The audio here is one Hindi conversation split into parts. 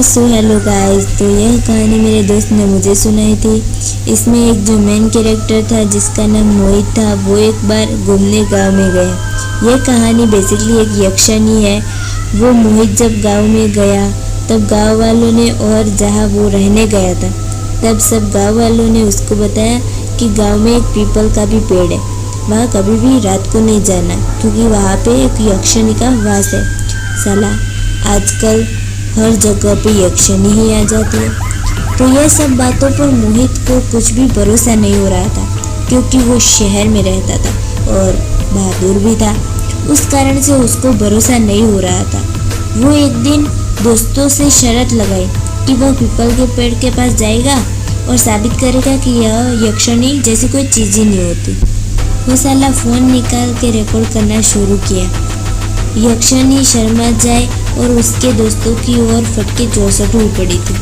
Hello guys. तो यह कहानी मेरे दोस्त ने मुझे सुनाई थी। इसमें एक जो मेन कैरेक्टर था जिसका नाम मोहित था, वो एक बार घूमने गांव में गया। यह कहानी बेसिकली एक यक्षिणी है। वो मोहित जब गांव में गया तब गांव वालों ने, और जहां वो रहने गया था तब सब गांव वालों ने उसको बताया कि गांव में एक पीपल का भी पेड़ है, वहाँ कभी भी रात को नहीं जाना क्योंकि वहाँ पे एक यक्षिणी का वास है। साला आजकल हर जगह पे यक्षिणी ही आ जाती है। तो यह सब बातों पर मोहित को कुछ भी भरोसा नहीं हो रहा था क्योंकि वो शहर में रहता था और बहादुर भी था। उस कारण से उसको भरोसा नहीं हो रहा था। वो एक दिन दोस्तों से शर्त लगाई कि वह पीपल के पेड़ के पास जाएगा और साबित करेगा कि यह यक्षिणी जैसी कोई चीज़ ही नहीं होती। वो साला फ़ोन निकाल के रिकॉर्ड करना शुरू किया। यक्षिणी शर्मा जाए और उसके दोस्तों की ओर फटके 64 हुई पड़ी थी।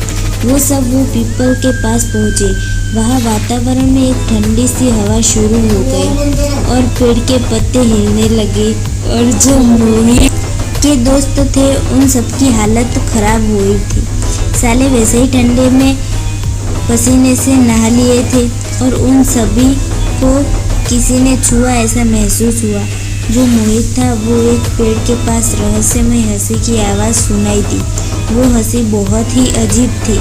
वो पीपल के पास पहुंचे। वहाँ वातावरण में एक ठंडी सी हवा शुरू हो गई और पेड़ के पत्ते हिलने लगे और जो मोहित के दोस्त थे उन सबकी हालत खराब हुई थी। साले वैसे ही ठंडे में पसीने से नहा लिए थे और उन सभी को किसी ने छुआ ऐसा महसूस हुआ। जो मोहित था वो एक पेड़ के पास रहस्यमय हंसी की आवाज़ सुनाई दी। वो हंसी बहुत ही अजीब थी।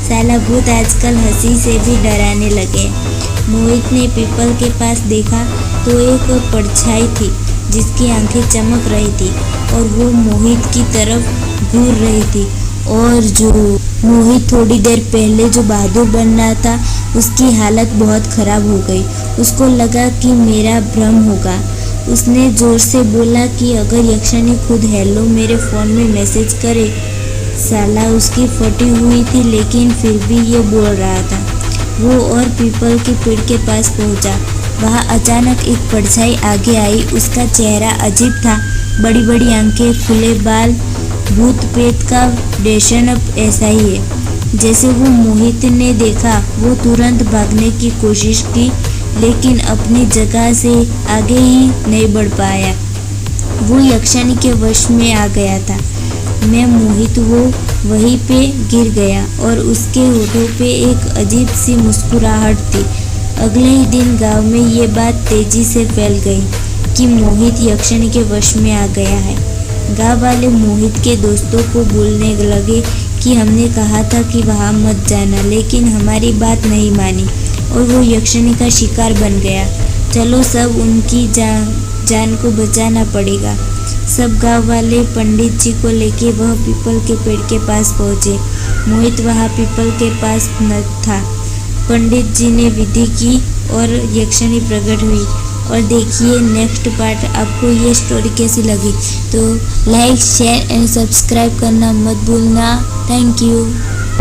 साला भूत आजकल हंसी से भी डराने लगे। मोहित ने पीपल के पास देखा तो एक परछाई थी जिसकी आंखें चमक रही थी और वो मोहित की तरफ घूर रही थी। और जो मोहित थोड़ी देर पहले जो बहादुर बन रहा था उसकी हालत बहुत ख़राब हो गई। उसको लगा कि मेरा भ्रम होगा। उसने ज़ोर से बोला कि अगर यक्षिणी खुद हेलो मेरे फ़ोन में मैसेज करे। साला उसकी फटी हुई थी लेकिन फिर भी ये बोल रहा था। वो और पीपल के पेड़ के पास पहुंचा। वहाँ अचानक एक परछाई आगे आई। उसका चेहरा अजीब था, बड़ी बड़ी आंखें, खुले बाल। भूत प्रेत का डेशनअप ऐसा ही है जैसे वो मोहित ने देखा। वो तुरंत भागने की कोशिश की लेकिन अपनी जगह से आगे ही नहीं बढ़ पाया। वो यक्षिणी के वश में आ गया था। मैं मोहित वो वहीं पे गिर गया और उसके होठों पे एक अजीब सी मुस्कुराहट थी। अगले ही दिन गांव में ये बात तेजी से फैल गई कि मोहित यक्षिणी के वश में आ गया है। गांव वाले मोहित के दोस्तों को बोलने लगे कि हमने कहा था कि वहाँ मत जाना, लेकिन हमारी बात नहीं मानी और वो यक्षिणी का शिकार बन गया। चलो सब उनकी जान को बचाना पड़ेगा। सब गांव वाले पंडित जी को लेके वह पीपल के पेड़ के पास पहुँचे। मोहित वहाँ पीपल के पास न था। पंडित जी ने विधि की और यक्षिणी प्रकट हुई। और देखिए नेक्स्ट पार्ट। आपको ये स्टोरी कैसी लगी तो लाइक, शेयर एंड सब्सक्राइब करना मत भूलना। Thank you.